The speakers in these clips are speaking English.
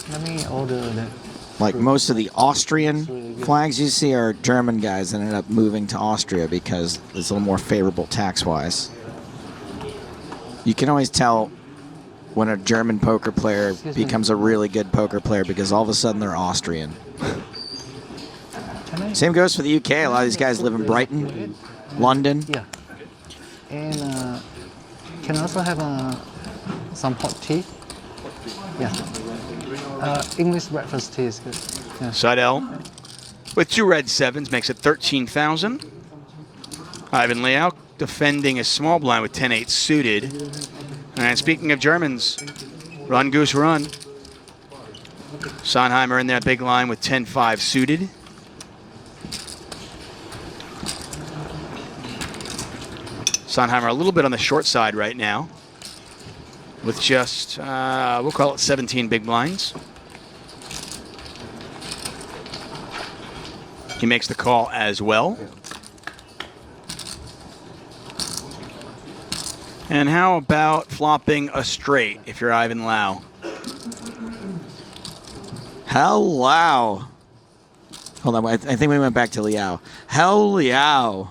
Let me order that. Like most of the Austrian flags you see are German guys that ended up moving to Austria because it's a little more favorable tax-wise. You can always tell when a German poker player becomes a really good poker player because all of a sudden they're Austrian. Same goes for the UK. A lot of these guys live in Brighton, London. Yeah. And can I also have some hot tea? Yeah. English breakfast tea is good. Yeah. Seidel with 2 red 7s makes it 13,000. Ivan Leow defending a small blind with 10-8 suited. And speaking of Germans, run goose run. Sondheimer in that big line with 10-5 suited. Sondheimer a little bit on the short side right now with just, we'll call it 17 big blinds. He makes the call as well. And how about flopping a straight if you're Ivan Leow? Hello. Hold on, I think we went back to Leow. Hell Leow.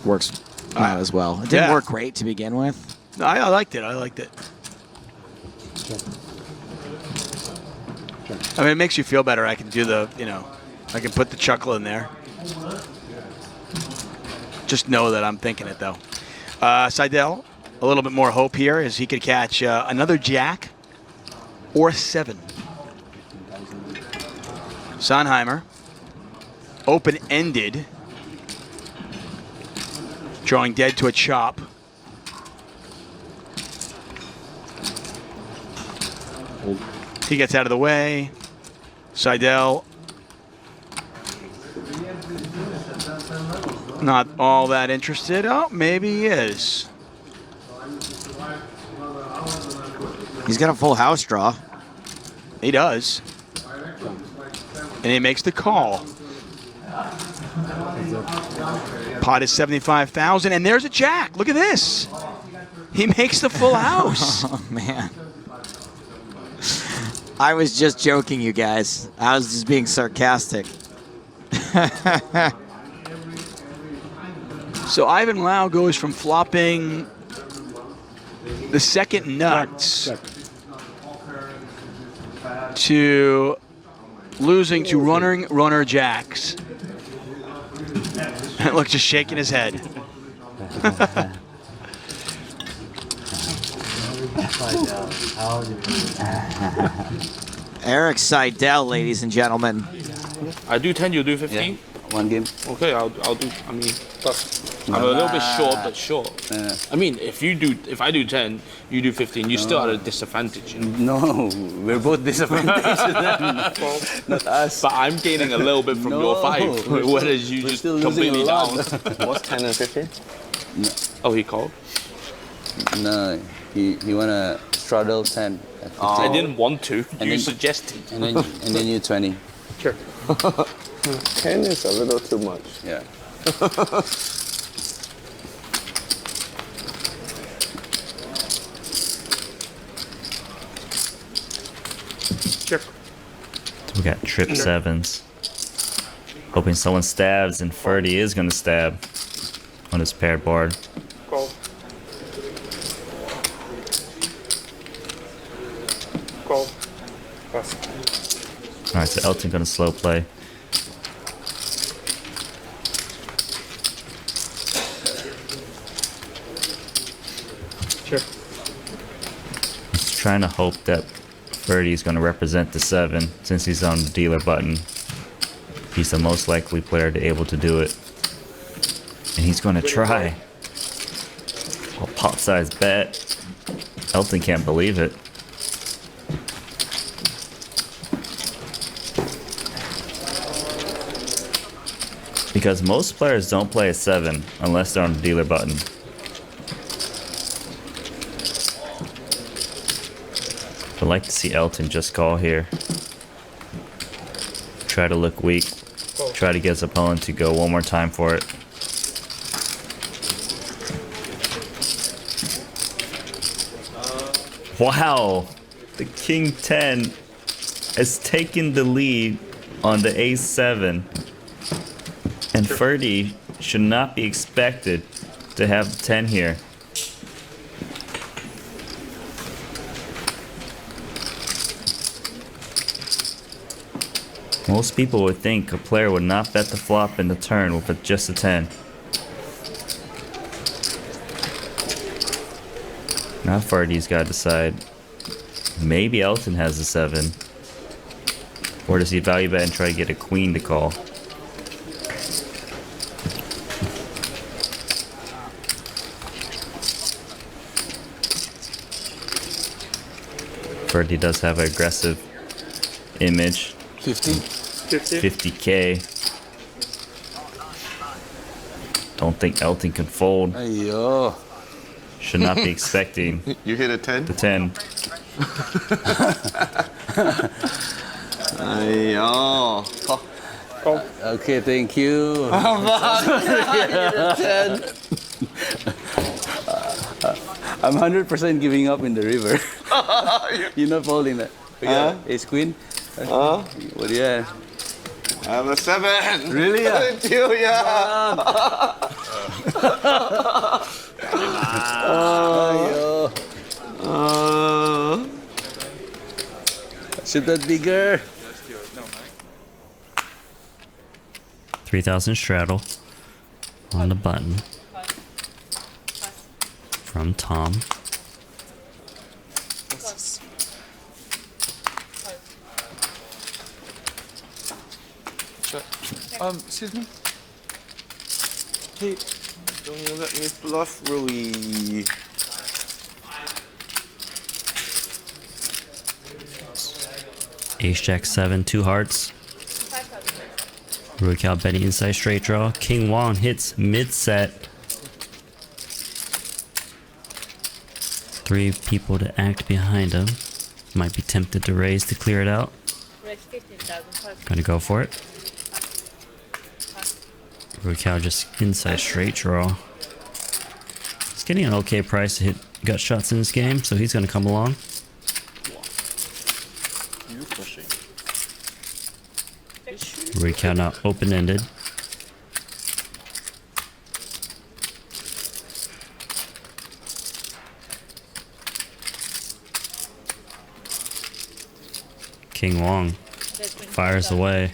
Works fine as well. It didn't work great to begin with. I liked it. I liked it. I mean, it makes you feel better. I can do the, I can put the chuckle in there. Just know that I'm thinking it, though. Seidel, a little bit more hope here as he could catch another jack or 7. Sondheimer, open-ended, drawing dead to a chop. He gets out of the way. Seidel, not all that interested. Oh, maybe he is. He's got a full house draw. He does. And he makes the call. Pot is 75,000, and there's a jack. Look at this. He makes the full house. Oh, man. I was just joking, you guys. I was just being sarcastic. So Ivan Leow goes from flopping the second nuts to losing to runner jacks. And look, just shaking his head. Eric Seidel, ladies and gentlemen. I do 10, you do 15? Yeah. One game. Okay, I'll do, I'm a little bit short, but short. I mean, if I do 10, you do 15, you're still at a disadvantage. No, we're both disadvantaged. Not us. But I'm gaining a little bit from your 5, whereas you just completely down. What's 10 and 15? No. Oh, he called? No, he wanna straddle 10. I didn't want to. And You then- suggested. And then you 20. Sure. 10 is a little too much. Yeah. Sure. We got trip 7s. Hoping someone stabs, and Ferdy is going to stab on his paired board. Call. Call. Pass. Alright, so Elton going to slow play. Sure. He's trying to hope that Ferdy's going to represent the 7 since he's on the dealer button. He's the most likely player to able to do it. And he's going to try. Oh, pot size bet. Elton can't believe it. Because most players don't play a 7 unless they're on the dealer button. I'd like to see Elton just call here. Try to look weak. Try to get his opponent to go one more time for it. Wow. The King 10 has taken the lead on the Ace 7. And Ferdy should not be expected to have the 10 here. Most people would think a player would not bet the flop in the turn with just a 10. Now Ferdy's got to decide. Maybe Elton has a 7. Or does he value bet and try to get a queen to call? Ferdy does have an aggressive image. 50K. Don't think Elton can fold. Ayo. Should not be expecting You hit a 10? the 10. Ayo. Okay, thank you. I'm 100% giving up in the river. You're not folding that. Ace queen. What do you have? I have a 7. Really? Yeah. Thank you, yeah. Should that bigger? 3,000 straddle on the button from Tom. Excuse me? Hey, don't you let me bluff, Rui? Ace Jack 7, 2 hearts. Rui Cao betting inside straight draw. King Wong hits mid set. 3 people to act behind him. Might be tempted to raise to clear it out. Gonna go for it. Rui Cao just inside straight draw. He's getting an okay price to hit gut shots in this game, so he's gonna come along. Rui Cao now open-ended. King Wong fires away.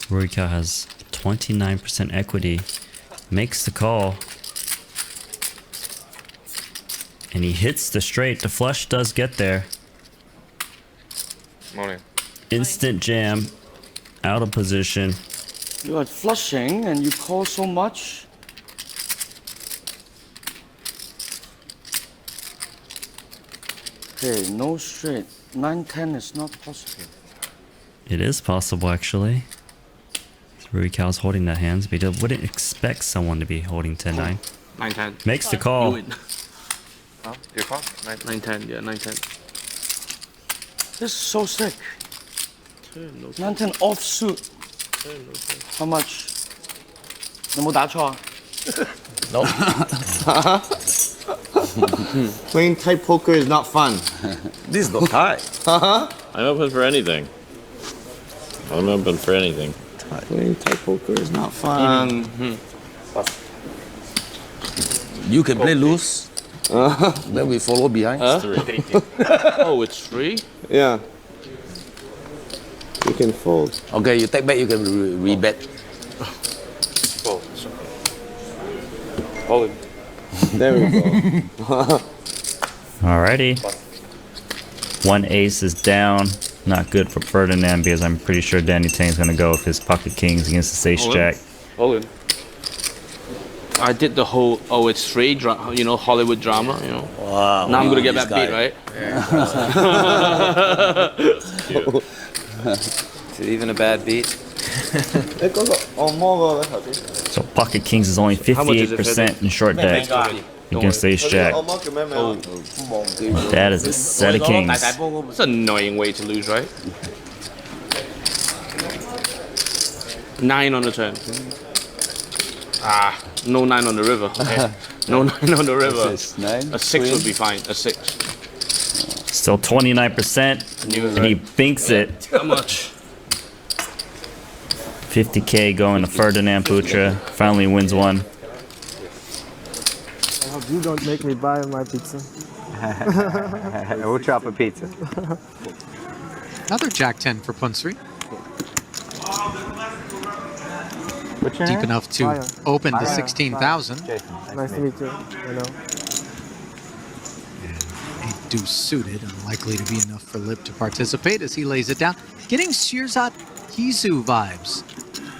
Rui Cao has 29% equity, makes the call, and he hits the straight. The flush does get there. Morning. Instant jam, out of position. You are flushing and you call so much. Okay, no straight. 9-10 is not possible. It is possible, actually. Rui Cao's holding that hands, but he wouldn't expect someone to be holding 10-9. 9-10. Makes the call. Do it. Huh? Your call? 9-10, yeah, 9-10. This is so sick. Turn, no 9-10 offsuit. turn, no turn. How much? 有冇打錯啊？ Playing type poker is not fun. This is not high. I'm open for anything. I'm open for anything. Playing type poker is not fun. You can play loose. Then we follow behind. Oh, it's free? Yeah. You can fold. Okay, you take back, you can re-bet. Fold. Hold it. There we go. Alrighty. 1 ace is down. Not good for Ferdinand because I'm pretty sure Danny Tang's gonna go with his pocket kings against the ace jack. Hold it. I did the whole, oh, it's free, you know, Hollywood drama, you know. Wow. Now I'm gonna get that beat, right? Is it even a bad beat? So pocket kings is only How much is it, 58% in short deck against the ace jack. That is a set of kings. It's an annoying way to lose, right? 9 on the turn. No 9 on the river. Okay. No 9 on the river. This is 9. A 6 queen. would be fine. A 6. Still 29%, and he binks it. How much? 50K going to Ferdinand Putra. Finally wins one. I hope you don't make me buy my pizza. We'll chop a pizza. Another Jack 10 for Punsri. What's your Deep name? enough to Fire. open to Fire. 16,000. Jason. Nice to meet you. You know. A deuce suited, unlikely to be enough for Lip to participate as he lays it down. Getting Shirzad Hizu vibes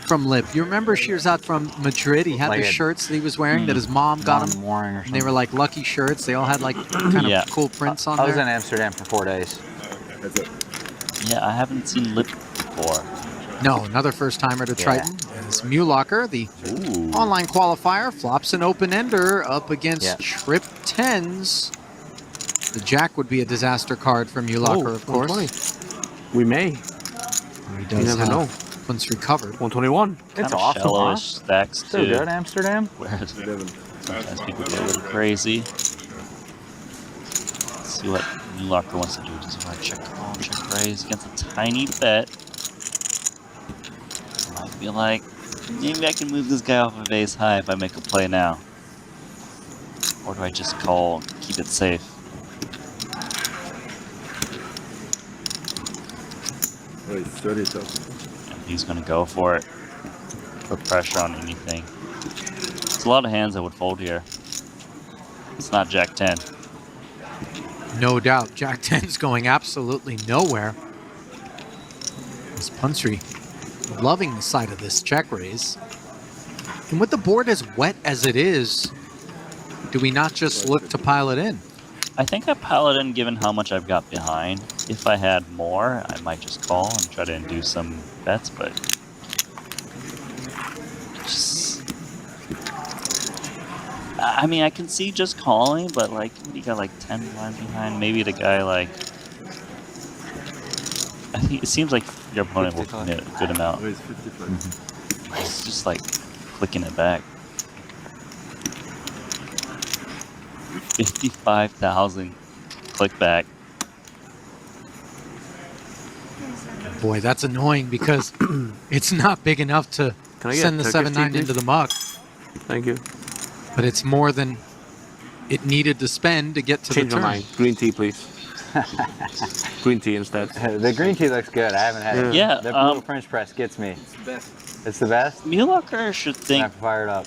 from Lip. You remember Shirzad from Madrid? He had Like the a- shirts that he was wearing that his mom got him. Warring or And something. they were like lucky shirts. They all had like kind Yeah. of cool prints on I was in there. Amsterdam for 4 days. Yeah, I haven't seen Lip before. No, another first timer to Triton. As Mulocker, the online qualifier, flops an open ender up against trip 10s. The Jack would be a disaster card for Mulocker, of course. 120. We may. He You does never have know. Punsri covered. 121. It's Kind of awesome, huh? shallowish stacks So too. good, Amsterdam. Where sometimes people get a little crazy. Let's see what New Locker wants to do. Does he want to check call, check raise against a tiny bet? Might be like, maybe I can move this guy off of ace high if I make a play now. Or do I just call, keep it safe? And he's going to go for it. Put pressure on anything. It's a lot of hands that would fold here. It's not Jack 10. No doubt, Jack 10's going absolutely nowhere. As Punsri loving the sight of this check raise. And with the board as wet as it is, do we not just look to pile it in? I think I pile it in given how much I've got behind. If I had more, I might just call and try to induce some bets, but just, I mean, I can see just calling, but like, you got like 10 blinds behind. Maybe the guy like, I think it seems like your opponent will commit a good amount. It's just like clicking it back. 55,000 click back. Boy, that's annoying because it's not big enough to Can I get send the Turkish 7-9 tea, into please? the muck, Thank you. but it's more than it needed to spend to get to Change the my turn. mind. Green tea, please. Green tea instead. The green tea looks good. I haven't had it. Yeah, The little French press gets me. It's the best. It's the best? Mulocker should I think have to fire it up.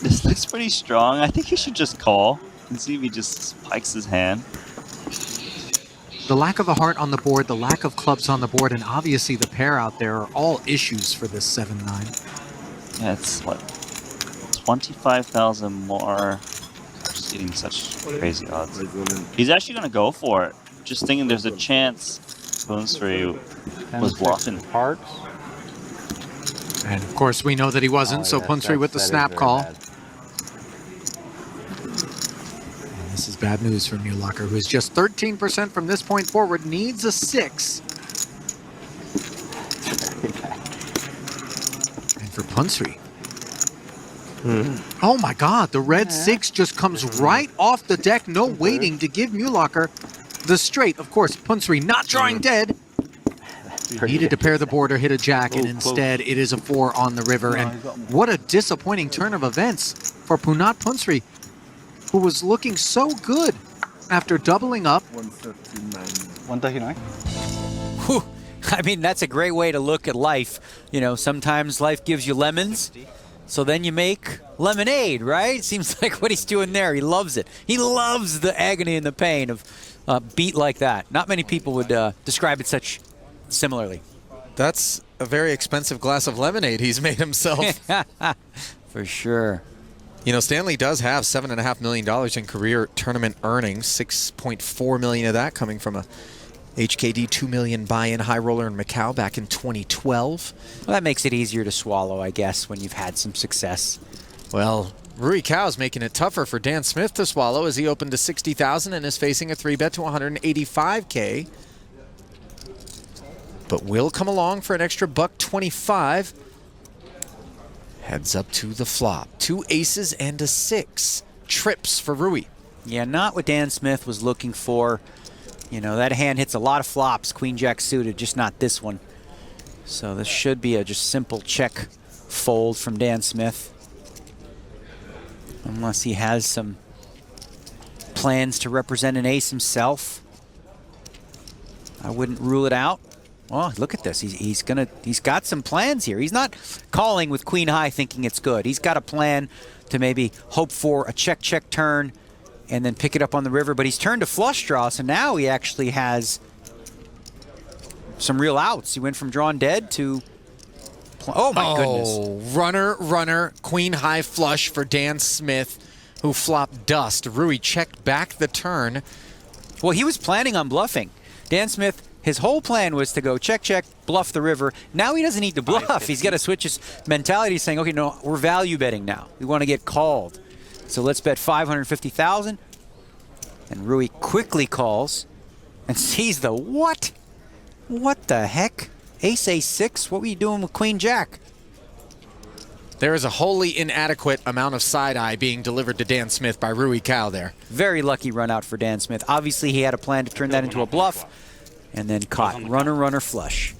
this looks pretty strong. I think he should just call and see if he just spikes his hand. The lack of a heart on the board, the lack of clubs on the board, and obviously the pair out there are all issues for this 7-9. Yeah, it's what, 25,000 more. Just getting such crazy odds. He's actually gonna go for it. Just thinking there's a chance Punsri was bluffing. Hearts. And of course we know that he wasn't, so yes, Punsri with the that is snap very call. bad. And this is bad news for Mulocker, who is just 13% from this point forward, needs a 6. And for Punsri. Oh my god, the red 6 just comes right off the deck, no waiting to give Mulocker the straight. Of course, Punsri not drawing dead. Needed to pair the board or hit a jack, and instead it is a 4 on the river. And what a disappointing turn of events for Punat Punsri, who was looking so good after doubling up. 139. Whew. I mean, that's a great way to look at life. You know, sometimes life gives you lemons, so then you make lemonade, right? Seems like what he's doing there. He loves it. He loves the agony and the pain of a beat like that. Not many people would describe it such similarly. That's a very expensive glass of lemonade he's made himself. For sure. You know, Stanley does have $7.5 million in career tournament earnings, $6.4 million of that coming from a HKD 2 million buy-in high roller in Macau back in 2012. Well, that makes it easier to swallow, I guess, when you've had some success. Well, Rui Cao is making it tougher for Dan Smith to swallow as he opened to 60,000 and is facing a 3-bet to 185K. But will come along for an extra $125. Heads up to the flop. 2 aces and a 6. Trips for Rui. Yeah, not what Dan Smith was looking for. You know, that hand hits a lot of flops, Queen Jack suited, just not this one. So this should be a just simple check fold from Dan Smith. Unless he has some plans to represent an ace himself. I wouldn't rule it out. Oh, look at this. He's got some plans here. He's not calling with queen high thinking it's good. He's got a plan to maybe hope for a check turn and then pick it up on the river. But he's turned to flush draw, so now he actually has some real outs. He went from drawn dead to... Oh, my goodness. Runner, queen high flush for Dan Smith, who flopped dust. Rui checked back the turn. Well, he was planning on bluffing. Dan Smith, his whole plan was to go check, bluff the river. Now he doesn't need to bluff. He's got to switch his mentality, saying, okay, no, we're value betting now. We want to get called. So let's bet 550,000. And Rui quickly calls and sees the what? What the heck? Ace, A6? What were you doing with Queen Jack? There is a wholly inadequate amount of side-eye being delivered to Dan Smith by Rui Cao there. Very lucky run out for Dan Smith. Obviously, he had a plan to turn that into a bluff and then caught runner flush.